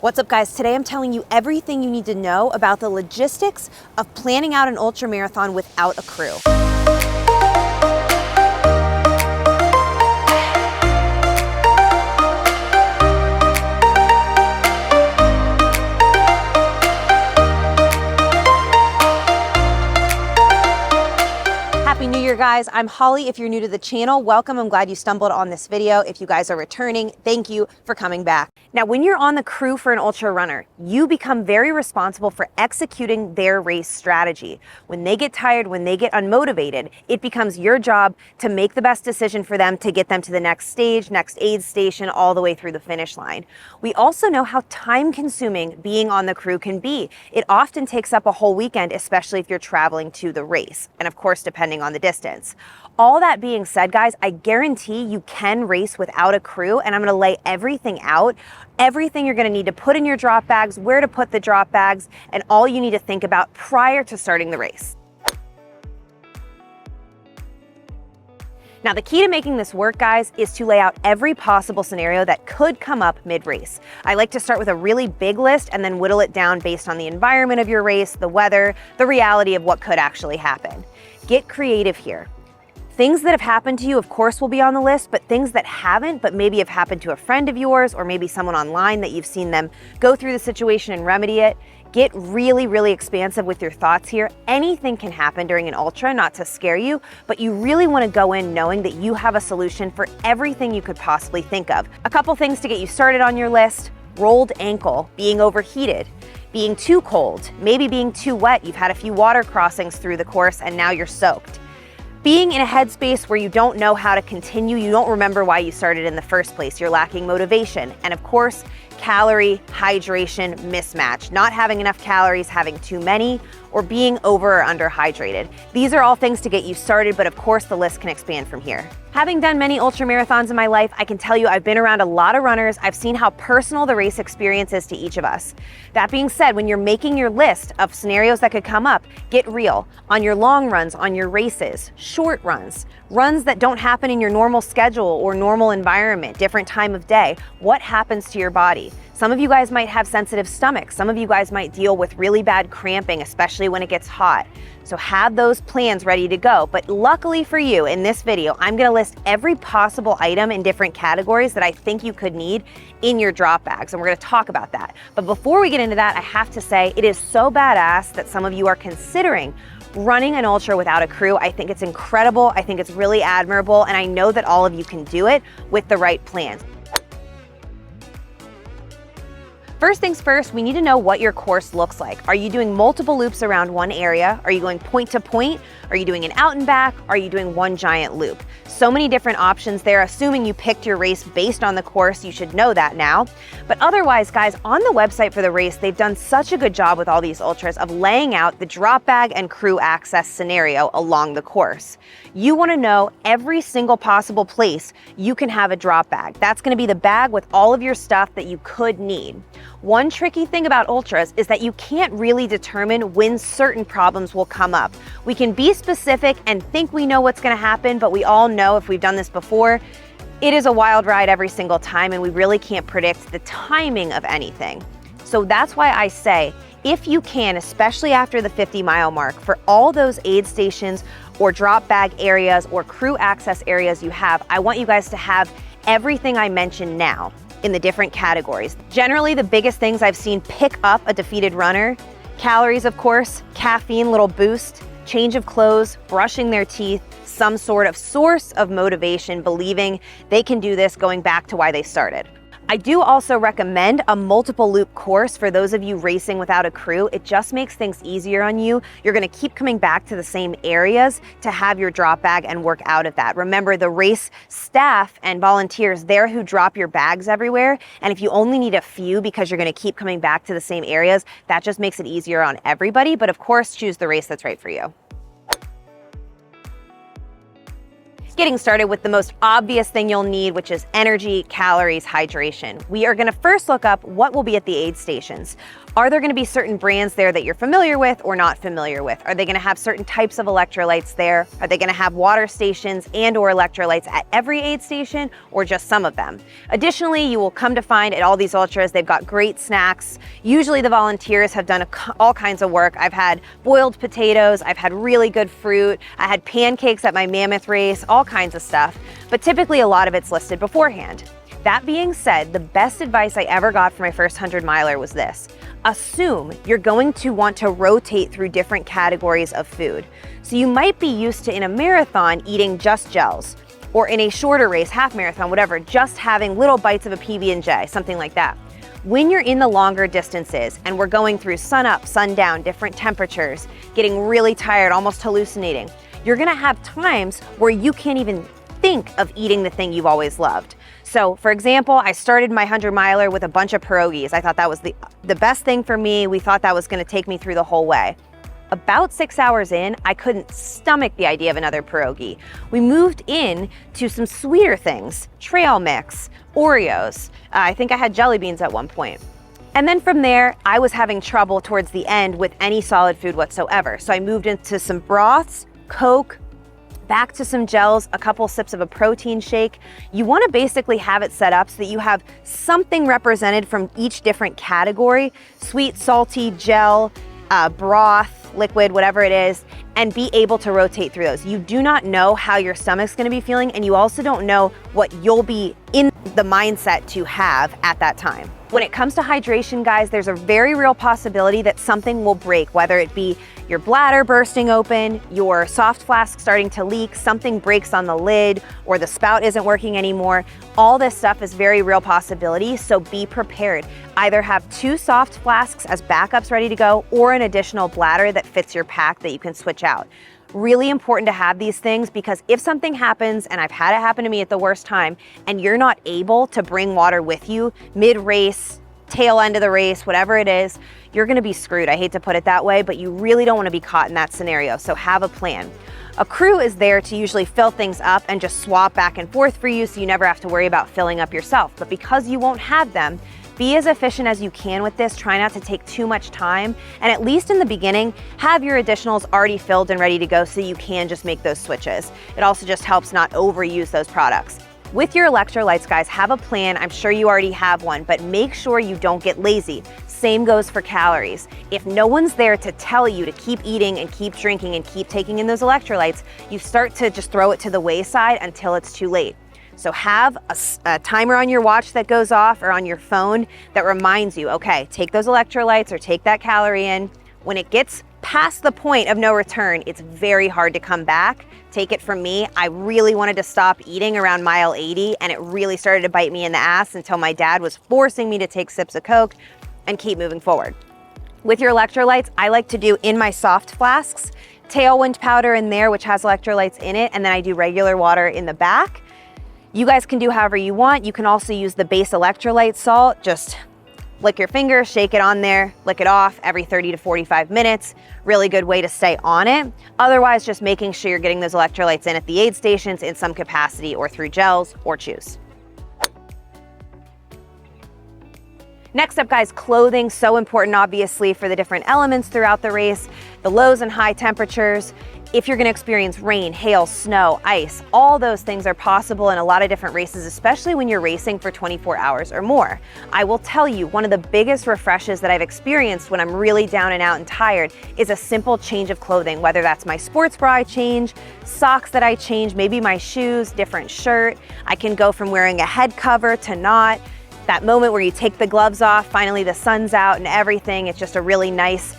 What's up, guys? Today I'm telling you everything you need to know about the logistics of planning out an ultramarathon without a crew. Happy New Year, guys. I'm Holly. If you're new to the channel, welcome. I'm glad you stumbled on this video. If you guys are returning, thank you for coming back. Now, when you're on the crew for an ultra runner, you become very responsible for executing their race strategy. When they get tired, when they get unmotivated, it becomes your job to make the best decision for them to get them to the next stage, next aid station, all the way through the finish line. We also know how time-consuming being on the crew can be. It often takes up a whole weekend, especially if you're traveling to the race, and of course, depending on the distance. All that being said, guys, I guarantee you can race without a crew, and I'm gonna lay everything out, everything you're gonna need to put in your drop bags, where to put the drop bags, and all you need to think about prior to starting the race. Now, the key to making this work, guys, is to lay out every possible scenario that could come up mid-race. I like to start with a really big list and then whittle it down based on the environment of your race, the weather, the reality of what could actually happen. Get creative here. Things that have happened to you, of course, will be on the list, but things that haven't, but maybe have happened to a friend of yours or maybe someone online that you've seen them go through the situation and remedy it. Get really, really expansive with your thoughts here. Anything can happen during an ultra, not to scare you, but you really want to go in knowing that you have a solution for everything you could possibly think of. A couple things to get you started on your list: rolled ankle, being overheated, being too cold, maybe being too wet. You've had a few water crossings through the course and now you're soaked. Being in a headspace where you don't know how to continue, you don't remember why you started in the first place, you're lacking motivation. And of course, calorie, hydration mismatch, not having enough calories, having too many, or being over or under hydrated. These are all things to get you started, but of course the list can expand from here. Having done many ultra marathons in my life, I can tell you I've been around a lot of runners. I've seen how personal the race experience is to each of us. That being said, when you're making your list of scenarios that could come up, get real on your long runs, on your races, short runs, runs that don't happen in your normal schedule or normal environment, different time of day. What happens to your body? Some of you guys might have sensitive stomachs. Some of you guys might deal with really bad cramping, especially when it gets hot. So have those plans ready to go. But luckily for you, in this video, I'm gonna list every possible item in different categories that I think you could need in your drop bags, and we're gonna talk about that. But before we get into that, I have to say, it is so badass that some of you are considering running an ultra without a crew. I think it's incredible. I think it's really admirable, and I know that all of you can do it with the right plans. First things first, we need to know what your course looks like. Are you doing multiple loops around one area? Are you going point to point? Are you doing an out and back? Are you doing one giant loop? So many different options there. Assuming you picked your race based on the course, you should know that now. But otherwise, guys, on the website for the race, they've done such a good job with all these ultras of laying out the drop bag and crew access scenario along the course. You want to know every single possible place you can have a drop bag. That's going to be the bag with all of your stuff that you could need. One tricky thing about ultras is that you can't really determine when certain problems will come up. We can be specific and think we know what's going to happen, but we all know, if we've done this before, it is a wild ride every single time, and we really can't predict the timing of anything. So that's why I say, if you can, especially after the 50-mile mark, for all those aid stations or drop bag areas or crew access areas you have, I want you guys to have everything I mentioned now in the different categories. Generally, the biggest things I've seen pick up a defeated runner: calories, of course, caffeine, little boost, change of clothes, brushing their teeth, some sort of source of motivation, believing they can do this, going back to why they started. I do also recommend a multiple loop course for those of you racing without a crew. It just makes things easier on you. You're gonna keep coming back to the same areas to have your drop bag and work out of that. Remember, the race staff and volunteers there who drop your bags everywhere, and if you only need a few because you're gonna keep coming back to the same areas, that just makes it easier on everybody. But of course, choose the race that's right for you. Getting started with the most obvious thing you'll need, which is energy, calories, hydration. We are gonna first look up what will be at the aid stations. Are there gonna be certain brands there that you're familiar with or not familiar with? Are they gonna have certain types of electrolytes there? Are they gonna have water stations and or electrolytes at every aid station or just some of them? Additionally, you will come to find at all these ultras, they've got great snacks. Usually the volunteers have done all kinds of work. I've had boiled potatoes, I've had really good fruit, I had pancakes at my mammoth race, all kinds of stuff, but typically a lot of it's listed beforehand. That being said, the best advice I ever got for my first 100 miler was this. Assume you're going to want to rotate through different categories of food. So you might be used to in a marathon eating just gels, or in a shorter race, half marathon, whatever, just having little bites of a PB&J, something like that. When you're in the longer distances and we're going through sun up, sun down, different temperatures, getting really tired, almost hallucinating, you're gonna have times where you can't even think of eating the thing you've always loved. So for example, I started my 100 miler with a bunch of pierogies. I thought that was the best thing for me. We thought that was gonna take me through the whole way. About 6 hours in, I couldn't stomach the idea of another pierogi. We moved in to some sweeter things, trail mix, Oreos. I think I had jelly beans at one point. And then from there, I was having trouble towards the end with any solid food whatsoever. So I moved into some broths, Coke, back to some gels, a couple sips of a protein shake. You want to basically have it set up so that you have something represented from each different category, sweet, salty, gel, broth, liquid, whatever it is, and be able to rotate through those. You do not know how your stomach's going to be feeling, and you also don't know what you'll be in the mindset to have at that time. When it comes to hydration, guys, there's a very real possibility that something will break, whether it be your bladder bursting open, your soft flask starting to leak, something breaks on the lid, or the spout isn't working anymore. All this stuff is very real possibility, so be prepared. Either have 2 soft flasks as backups ready to go, or an additional bladder that fits your pack that you can switch out. Really important to have these things, because if something happens, and I've had it happen to me at the worst time, and you're not able to bring water with you mid-race, tail end of the race, whatever it is, you're gonna be screwed. I hate to put it that way, but you really don't wanna be caught in that scenario, so have a plan. A crew is there to usually fill things up and just swap back and forth for you, so you never have to worry about filling up yourself. But because you won't have them, be as efficient as you can with this. Try not to take too much time, and at least in the beginning, have your additionals already filled and ready to go so you can just make those switches. It also just helps not overuse those products. With your electrolytes, guys, have a plan. I'm sure you already have one, but make sure you don't get lazy. Same goes for calories. If no one's there to tell you to keep eating and keep drinking and keep taking in those electrolytes, you start to just throw it to the wayside until it's too late. So have a timer on your watch that goes off, or on your phone that reminds you, okay, take those electrolytes or take that calorie in. When it gets past the point of no return, it's very hard to come back. Take it from me, I really wanted to stop eating around mile 80, and it really started to bite me in the ass until my dad was forcing me to take sips of Coke and keep moving forward. With your electrolytes, I like to do in my soft flasks, Tailwind powder in there, which has electrolytes in it, and then I do regular water in the back. You guys can do however you want. You can also use the base electrolyte salt. Just lick your finger, shake it on there, lick it off every 30 to 45 minutes. Really good way to stay on it. Otherwise, just making sure you're getting those electrolytes in at the aid stations in some capacity, or through gels or chews. Next up, guys, clothing. So important, obviously, for the different elements throughout the race, the lows and high temperatures. If you're gonna experience rain, hail, snow, ice, all those things are possible in a lot of different races, especially when you're racing for 24 hours or more. I will tell you, one of the biggest refreshes that I've experienced when I'm really down and out and tired is a simple change of clothing, whether that's my sports bra I change, socks that I change, maybe my shoes, different shirt. I can go from wearing a head cover to not. That moment where you take the gloves off, finally the sun's out and everything, it's just a really nice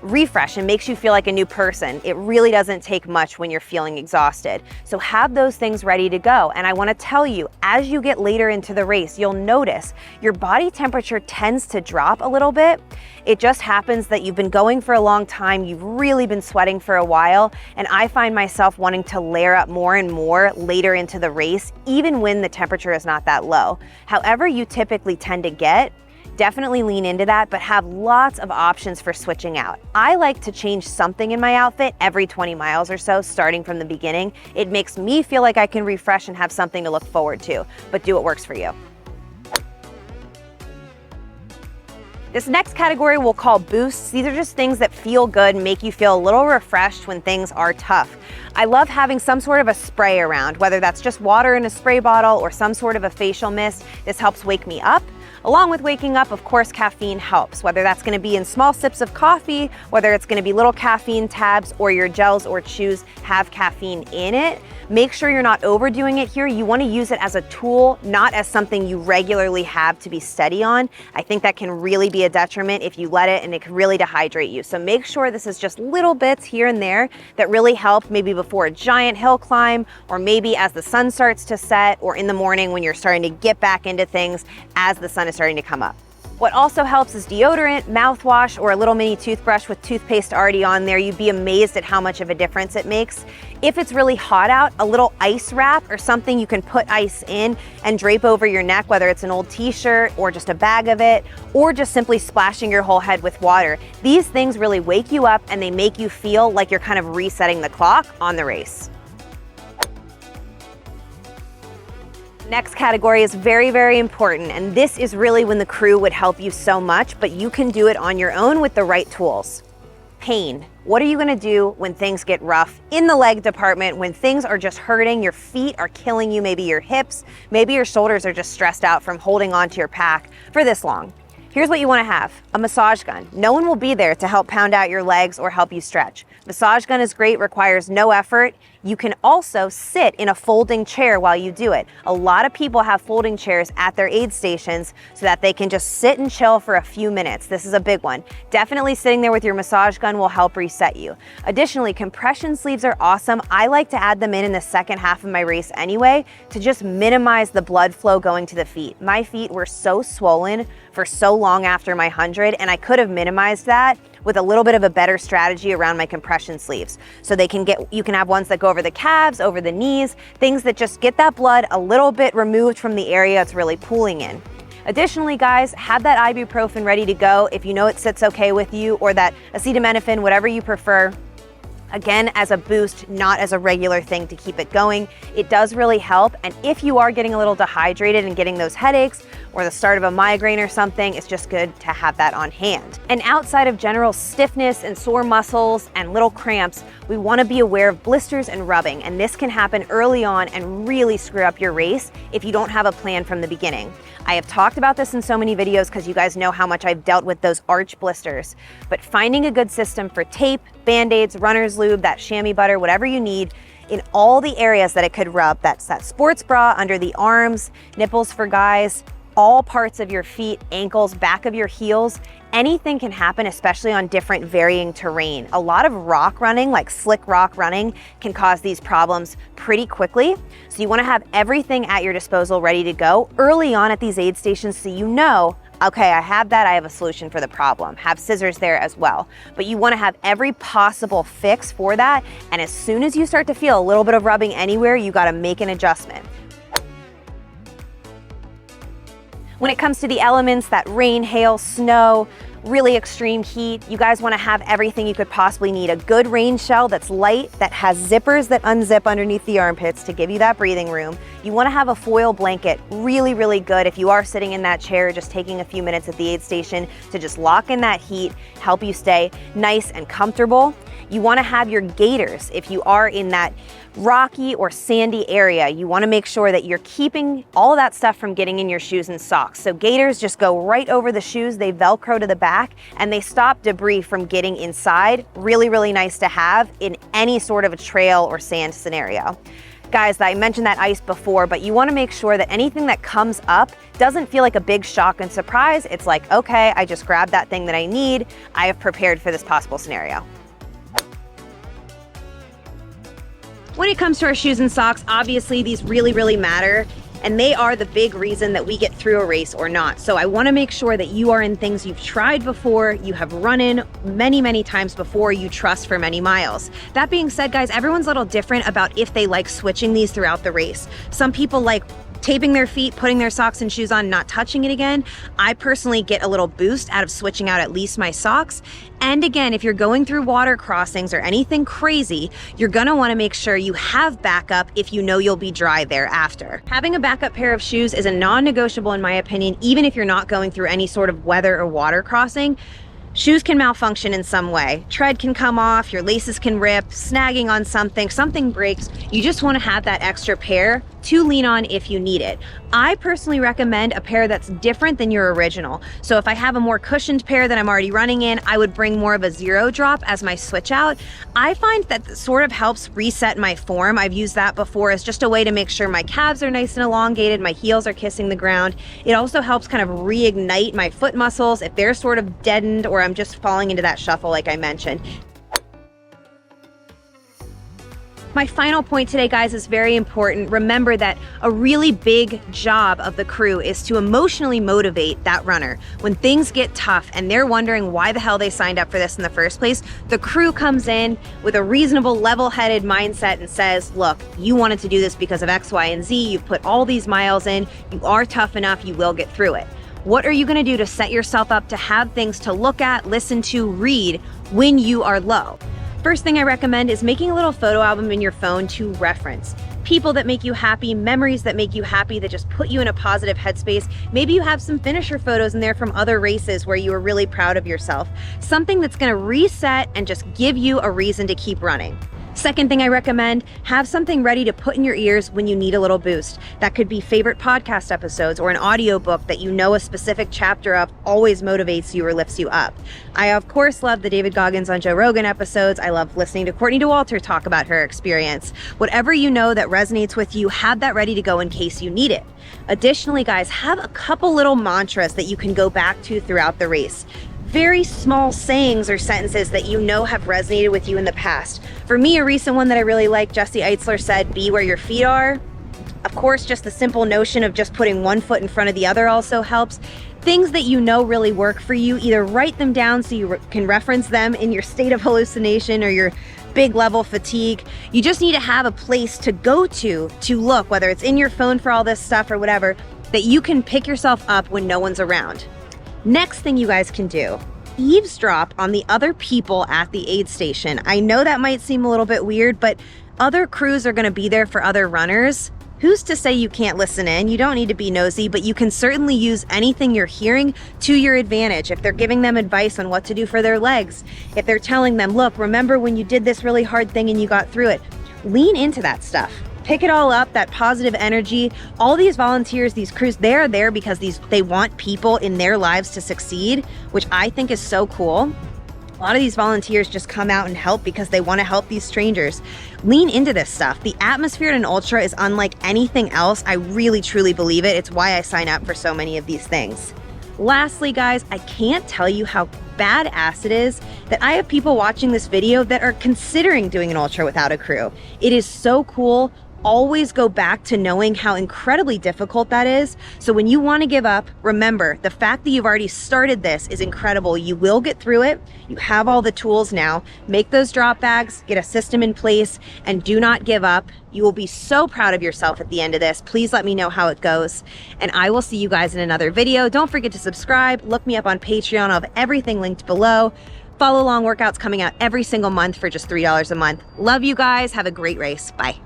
refresh and makes you feel like a new person. It really doesn't take much when you're feeling exhausted. So have those things ready to go. And I want to tell you, as you get later into the race, you'll notice your body temperature tends to drop a little bit. It just happens that you've been going for a long time, you've really been sweating for a while, and I find myself wanting to layer up more and more later into the race, even when the temperature is not that low. However you typically tend to get, definitely lean into that, but have lots of options for switching out. I like to change something in my outfit every 20 miles or so, starting from the beginning. It makes me feel like I can refresh and have something to look forward to, but do what works for you. This next category we'll call boosts. These are just things that feel good, make you feel a little refreshed when things are tough. I love having some sort of a spray around, whether that's just water in a spray bottle or some sort of a facial mist. This helps wake me up. Along with waking up, of course, caffeine helps, whether that's gonna be in small sips of coffee, whether it's gonna be little caffeine tabs, or your gels or chews have caffeine in it. Make sure you're not overdoing it here. You wanna use it as a tool, not as something you regularly have to be steady on. I think that can really be a detriment if you let it, and it can really dehydrate you. So make sure this is just little bits here and there that really help, maybe before a giant hill climb, or maybe as the sun starts to set, or in the morning when you're starting to get back into things as the sun is starting to come up. What also helps is deodorant, mouthwash, or a little mini toothbrush with toothpaste already on there. You'd be amazed at how much of a difference it makes. If it's really hot out, a little ice wrap or something you can put ice in and drape over your neck, whether it's an old t-shirt or just a bag of it, or just simply splashing your whole head with water. These things really wake you up and they make you feel like you're kind of resetting the clock on the race. Next category is very, very important, and this is really when the crew would help you so much, but you can do it on your own with the right tools. Pain. What are you gonna do when things get rough in the leg department, when things are just hurting, your feet are killing you, maybe your hips, maybe your shoulders are just stressed out from holding onto your pack for this long? Here's what you wanna have, a massage gun. No one will be there to help pound out your legs or help you stretch. Massage gun is great, requires no effort. You can also sit in a folding chair while you do it. A lot of people have folding chairs at their aid stations so that they can just sit and chill for a few minutes. This is a big one. Definitely sitting there with your massage gun will help reset you. Additionally, compression sleeves are awesome. I like to add them in the second half of my race anyway to just minimize the blood flow going to the feet. My feet were so swollen for so long after my 100, and I could have minimized that with a little bit of a better strategy around my compression sleeves. So you can have ones that go over the calves, over the knees, things that just get that blood a little bit removed from the area it's really pooling in. Additionally, guys, have that ibuprofen ready to go if you know it sits okay with you, or that acetaminophen, whatever you prefer. Again, as a boost, not as a regular thing to keep it going. It does really help, and if you are getting a little dehydrated and getting those headaches or the start of a migraine or something, it's just good to have that on hand. And outside of general stiffness and sore muscles and little cramps, we want to be aware of blisters and rubbing, and this can happen early on and really screw up your race if you don't have a plan from the beginning. I have talked about this in so many videos because you guys know how much I've dealt with those arch blisters, but finding a good system for tape, Band-Aids, runner's lube, that chamois butter, whatever you need in all the areas that it could rub. That's that sports bra, under the arms, nipples for guys, all parts of your feet, ankles, back of your heels. Anything can happen, especially on different varying terrain. A lot of rock running, like slick rock running, can cause these problems pretty quickly. So you wanna have everything at your disposal ready to go early on at these aid stations so you know, okay, I have that, I have a solution for the problem. Have scissors there as well. But you wanna have every possible fix for that, and as soon as you start to feel a little bit of rubbing anywhere, you gotta make an adjustment. When it comes to the elements, that rain, hail, snow, really extreme heat, you guys wanna have everything you could possibly need. A good rain shell that's light, that has zippers that unzip underneath the armpits to give you that breathing room. You wanna have a foil blanket, really, really good if you are sitting in that chair, just taking a few minutes at the aid station to just lock in that heat, help you stay nice and comfortable. You wanna have your gaiters if you are in that rocky or sandy area. You wanna make sure that you're keeping all of that stuff from getting in your shoes and socks. So gaiters just go right over the shoes, they Velcro to the back, and they stop debris from getting inside. Really, really nice to have in any sort of a trail or sand scenario. Guys, I mentioned that ice before, but you wanna make sure that anything that comes up doesn't feel like a big shock and surprise. It's like, okay, I just grabbed that thing that I need. I have prepared for this possible scenario. When it comes to our shoes and socks, obviously these really, really matter, and they are the big reason that we get through a race or not. So I wanna make sure that you are in things you've tried before, you have run in many, many times before, you trust for many miles. That being said, guys, everyone's a little different about if they like switching these throughout the race. Some people like taping their feet, putting their socks and shoes on, not touching it again. I personally get a little boost out of switching out at least my socks. And again, if you're going through water crossings or anything crazy, you're gonna wanna make sure you have backup if you know you'll be dry thereafter. Having a backup pair of shoes is a non-negotiable in my opinion, even if you're not going through any sort of weather or water crossing. Shoes can malfunction in some way. Tread can come off, your laces can rip, snagging on something breaks. You just wanna have that extra pair to lean on if you need it. I personally recommend a pair that's different than your original. So if I have a more cushioned pair that I'm already running in, I would bring more of a zero drop as my switch out. I find that sort of helps reset my form. I've used that before as just a way to make sure my calves are nice and elongated, my heels are kissing the ground. It also helps kind of reignite my foot muscles if they're sort of deadened or I'm just falling into that shuffle like I mentioned. My final point today, guys, is very important. Remember that a really big job of the crew is to emotionally motivate that runner. When things get tough and they're wondering why the hell they signed up for this in the first place, the crew comes in with a reasonable, level-headed mindset and says, look, you wanted to do this because of X, Y, and Z. You've put all these miles in. You are tough enough. You will get through it. What are you gonna do to set yourself up to have things to look at, listen to, read when you are low? First thing I recommend is making a little photo album in your phone to reference. People that make you happy, memories that make you happy, that just put you in a positive headspace. Maybe you have some finisher photos in there from other races where you were really proud of yourself. Something that's gonna reset and just give you a reason to keep running. Second thing I recommend, have something ready to put in your ears when you need a little boost. That could be favorite podcast episodes or an audiobook that you know a specific chapter of always motivates you or lifts you up. I, of course, love the David Goggins on Joe Rogan episodes. I love listening to Courtney Dauwalter talk about her experience. Whatever you know that resonates with you, have that ready to go in case you need it. Additionally, guys, have a couple little mantras that you can go back to throughout the race. Very small sayings or sentences that you know have resonated with you in the past. For me, a recent one that I really like, Jesse Eitzler said, be where your feet are. Of course, just the simple notion of just putting one foot in front of the other also helps. Things that you know really work for you, either write them down so you can reference them in your state of hallucination or your big level fatigue. You just need to have a place to go to look, whether it's in your phone for all this stuff or whatever, that you can pick yourself up when no one's around. Next thing you guys can do, eavesdrop on the other people at the aid station. I know that might seem a little bit weird, but other crews are gonna be there for other runners. Who's to say you can't listen in? You don't need to be nosy, but you can certainly use anything you're hearing to your advantage. If they're giving them advice on what to do for their legs, if they're telling them, look, remember when you did this really hard thing and you got through it, lean into that stuff. Pick it all up, that positive energy. All these volunteers, these crews, they are there because they want people in their lives to succeed, which I think is so cool. A lot of these volunteers just come out and help because they want to help these strangers. Lean into this stuff. The atmosphere at an ultra is unlike anything else. I really, truly believe it. It's why I sign up for so many of these things. Lastly, guys, I can't tell you how badass it is that I have people watching this video that are considering doing an ultra without a crew. It is so cool. Always go back to knowing how incredibly difficult that is. So when you want to give up, remember the fact that you've already started this is incredible. You will get through it. You have all the tools now. Make those drop bags, get a system in place, and do not give up. You will be so proud of yourself at the end of this. Please let me know how it goes. And I will see you guys in another video. Don't forget to subscribe. Look me up on Patreon. I'll have everything linked below. Follow along workouts coming out every single month for just $3 a month. Love you guys. Have a great race. Bye.